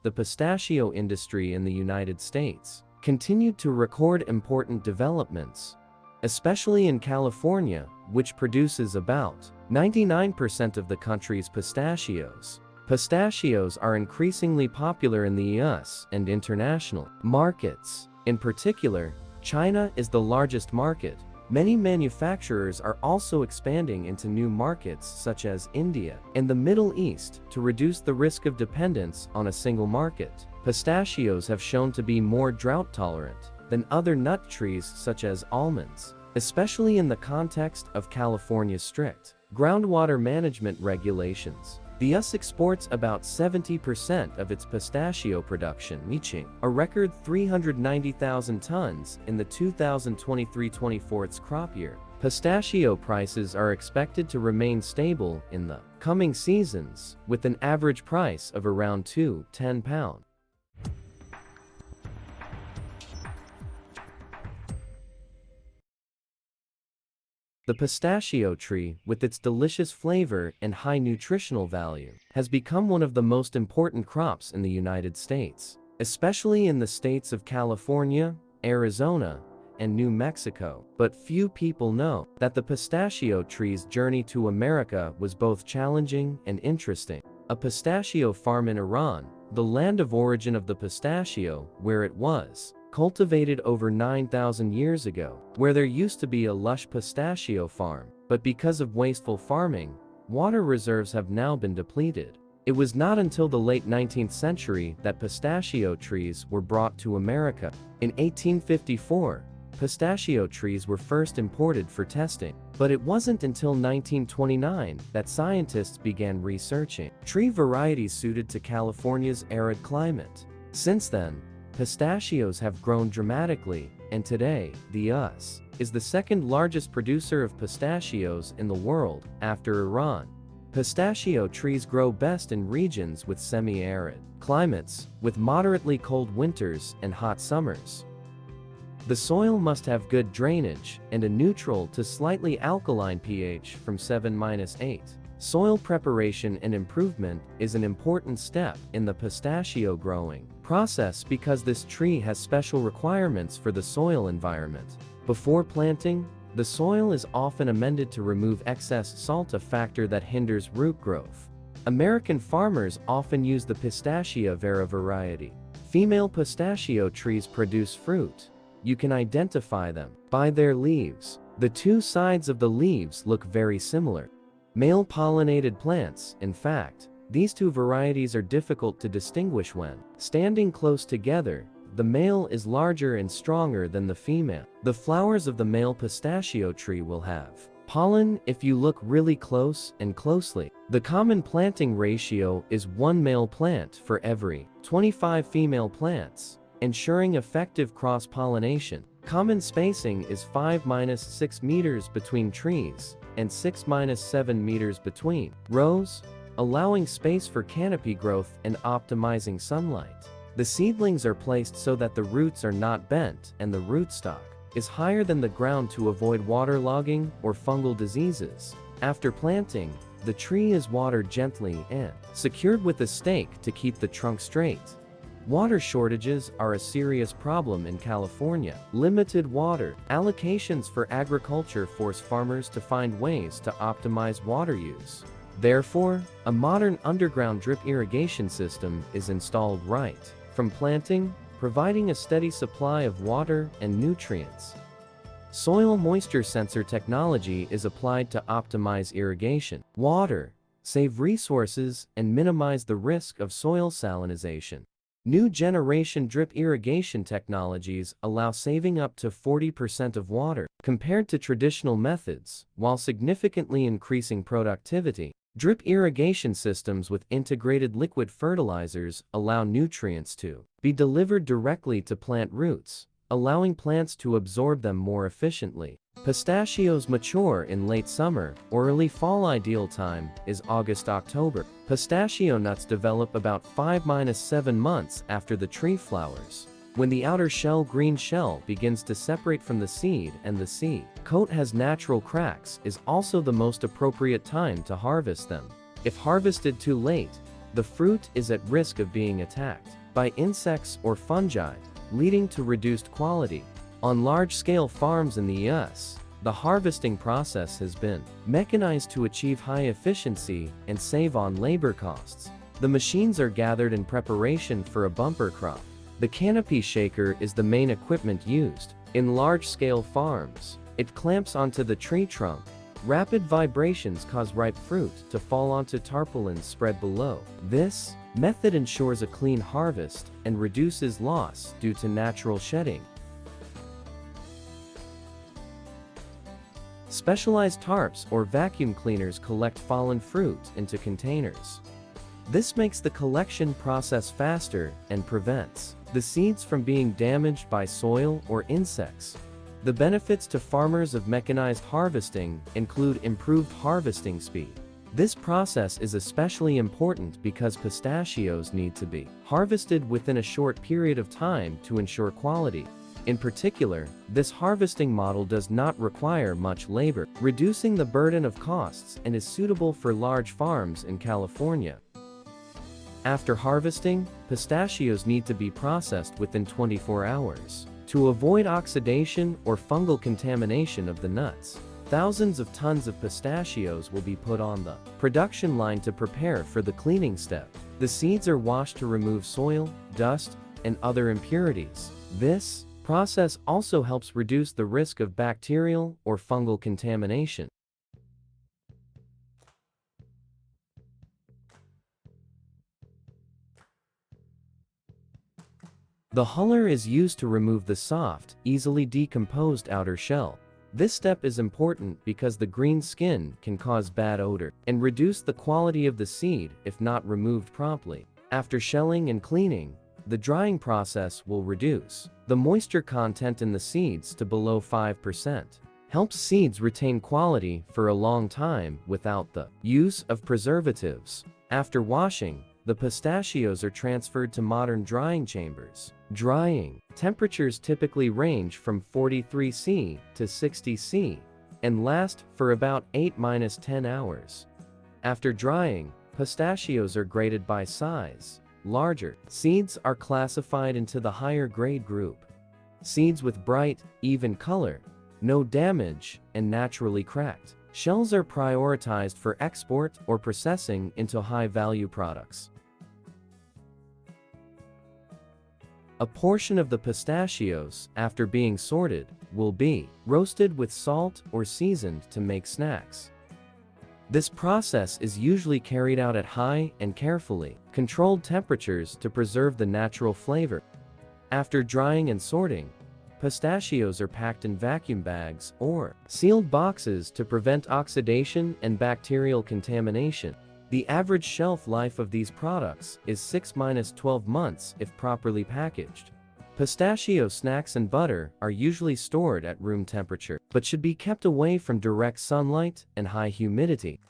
the pistachio industry in the United States continued to record important developments, especially in California, which produces about 99% of the country's pistachios. Pistachios are increasingly popular in the US and international markets. In particular, China is the largest market. Many manufacturers are also expanding into new markets such as India and the Middle East to reduce the risk of dependence on a single market. Pistachios have shown to be more drought-tolerant than other nut trees such as almonds, especially in the context of California's strict groundwater management regulations. The U.S. exports about 70% of its pistachio production, reaching a record 390,000 tons in the 2023-24 crop year. Pistachio prices are expected to remain stable in the coming seasons, with an average price of around £2.10. The pistachio tree, with its delicious flavor and high nutritional value, has become one of the most important crops in the United States, especially in the states of California, Arizona, and New Mexico. But few people know that the pistachio tree's journey to America was both challenging and interesting. A pistachio farm in Iran, the land of origin of the pistachio, where it was cultivated over 9,000 years ago, where there used to be a lush pistachio farm, but because of wasteful farming, water reserves have now been depleted. It was not until the late 19th century that pistachio trees were brought to America. In 1854, pistachio trees were first imported for testing, but it wasn't until 1929 that scientists began researching tree varieties suited to California's arid climate. Since then, pistachios have grown dramatically, and today, the U.S. is the second largest producer of pistachios in the world, after Iran. Pistachio trees grow best in regions with semi-arid climates, with moderately cold winters and hot summers. The soil must have good drainage and a neutral to slightly alkaline pH from 7-8. Soil preparation and improvement is an important step in the pistachio growing process because this tree has special requirements for the soil environment. Before planting, the soil is often amended to remove excess salt, a factor that hinders root growth. American farmers often use the Pistachio vera variety. Female pistachio trees produce fruit. You can identify them by their leaves. The two sides of the leaves look very similar. Male pollinated plants, in fact, these two varieties are difficult to distinguish when standing close together. The male is larger and stronger than the female. The flowers of the male pistachio tree will have pollen if you look really close and closely. The common planting ratio is 1 male plant for every 25 female plants, ensuring effective cross-pollination. Common spacing is 5-6 meters between trees and 6-7 meters between rows, allowing space for canopy growth and optimizing sunlight. The seedlings are placed so that the roots are not bent and the rootstock is higher than the ground to avoid waterlogging or fungal diseases. After planting, the tree is watered gently and secured with a stake to keep the trunk straight. Water shortages are a serious problem in California. Limited water allocations for agriculture force farmers to find ways to optimize water use. Therefore, a modern underground drip irrigation system is installed right from planting, providing a steady supply of water and nutrients. Soil moisture sensor technology is applied to optimize irrigation, water, save resources, and minimize the risk of soil salinization. New generation drip irrigation technologies allow saving up to 40% of water compared to traditional methods, while significantly increasing productivity. Drip irrigation systems with integrated liquid fertilizers allow nutrients to be delivered directly to plant roots, allowing plants to absorb them more efficiently. Pistachios mature in late summer or early fall. Ideal time is August-October. Pistachio nuts develop about 5-7 months after the tree flowers, when the outer green shell begins to separate from the seed and the seed coat has natural cracks. Is also the most appropriate time to harvest them. If harvested too late, the fruit is at risk of being attacked by insects or fungi, leading to reduced quality. On large-scale farms in the U.S., the harvesting process has been mechanized to achieve high efficiency and save on labor costs. The machines are gathered in preparation for a bumper crop. The canopy shaker is the main equipment used. In large-scale farms, it clamps onto the tree trunk. Rapid vibrations cause ripe fruit to fall onto tarpaulins spread below. This method ensures a clean harvest and reduces loss due to natural shedding. Specialized tarps or vacuum cleaners collect fallen fruit into containers. This makes the collection process faster and prevents the seeds from being damaged by soil or insects. The benefits to farmers of mechanized harvesting include improved harvesting speed. This process is especially important because pistachios need to be harvested within a short period of time to ensure quality. In particular, this harvesting model does not require much labor, reducing the burden of costs, and is suitable for large farms in California. After harvesting, pistachios need to be processed within 24 hours to avoid oxidation or fungal contamination of the nuts. Thousands of tons of pistachios will be put on the production line to prepare for the cleaning step. The seeds are washed to remove soil, dust, and other impurities. This process also helps reduce the risk of bacterial or fungal contamination. The huller is used to remove the soft, easily decomposed outer shell. This step is important because the green skin can cause bad odor and reduce the quality of the seed if not removed promptly. After shelling and cleaning, the drying process will reduce the moisture content in the seeds to below 5%. Helps seeds retain quality for a long time without the use of preservatives. After washing, the pistachios are transferred to modern drying chambers. Drying temperatures typically range from 43 C to 60 C and last for about 8–10 hours. After drying, pistachios are graded by size. Larger seeds are classified into the higher grade group. Seeds with bright, even color, no damage, and naturally cracked shells are prioritized for export or processing into high-value products. A portion of the pistachios, after being sorted, will be roasted with salt or seasoned to make snacks. This process is usually carried out at high and carefully controlled temperatures to preserve the natural flavor. After drying and sorting, pistachios are packed in vacuum bags or sealed boxes to prevent oxidation and bacterial contamination. The average shelf life of these products is 6–12 months if properly packaged. Pistachio snacks and butter are usually stored at room temperature, but should be kept away from direct sunlight and high humidity.